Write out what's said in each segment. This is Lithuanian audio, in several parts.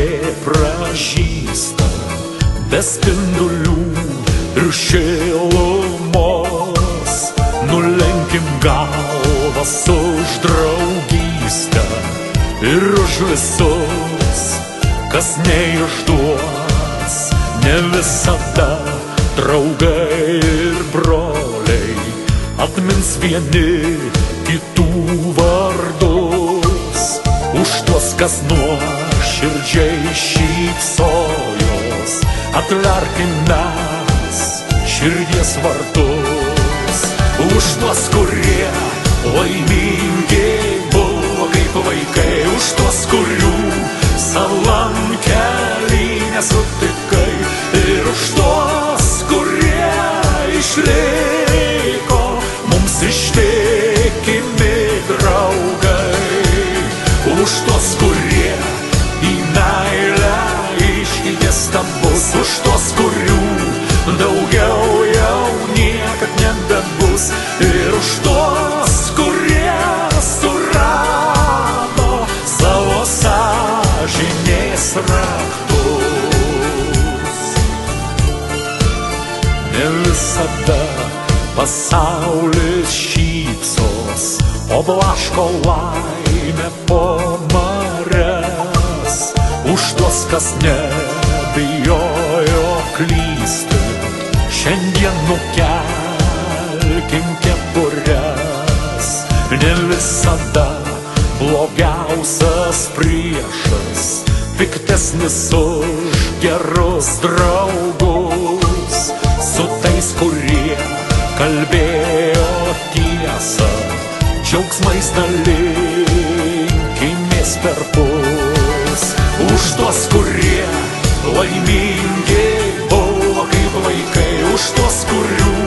nepražįsta, be spindulių ir šilumos. Nulenkim galvas už draugystę ir už visus, kas neišduos. Ne visada draugai ir broliai atmins vieni kitų vardus. Už tuos, kas nuoširdžiai šypsojos, atverkim mes širdies vartus. Už tuos, kurie laimingi buvo kaip vaikai, už tuos, kurių savam kely nesutikai, ir už tuos, kurie išliko mums ištikimi draugai. Už tuos, kurie į meilę iškeitė stambus, už tuos, kurių daugiau jau niekad nebebus, ir už tuos, kurie surado savo sąžinės raktus. Ne visada pasaulis šypsos, o blaško laimę po marias. Už tuos, kas nebijojo klysti, šiandien nukelkim kepures. Ne visada blogiausias priešas piktesnis už gerus draugus. Su tais, kurie kalbėjo tiesą, džiaugsmais dalinkimės perpus. Už tuos, kurie laimingi buvo kaip vaikai, už tuos, kurių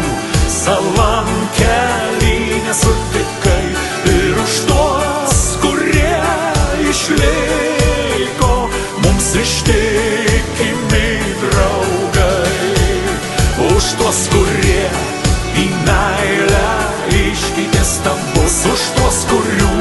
savam kely nesutikai, ir už tuos, kurie išliko mums ištikimi draugai. Už tuos, kurie į meilę iškeitė stambus, už tuos, kurių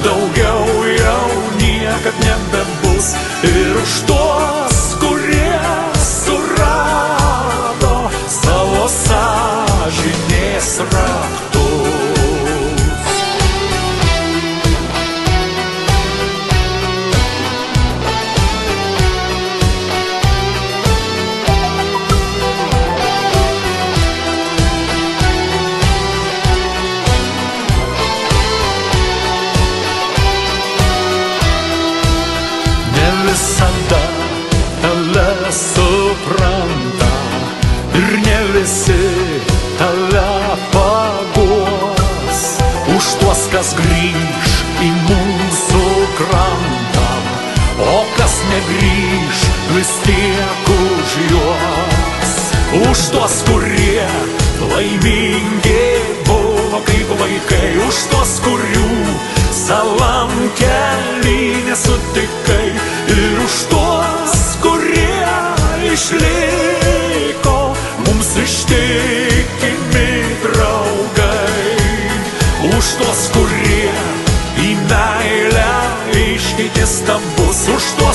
daugiau jau niekad nebebus, ir už tuos, kurie surado savo sąžinės raktus. Ne visada tave supranta ir ne visi tave paguos. Už tuos, kas grįž į mūsų krantą, o kas negrįž vis tiek už juos. Už tuos, kurie laimingi buvo kaip vaikai, už tuos, kurių savam kely nesutikai, ir už tuos, kurie išliko mums ištikimi draugai. Už tuos, kurie į meilę iškeitė stambus, už tuos,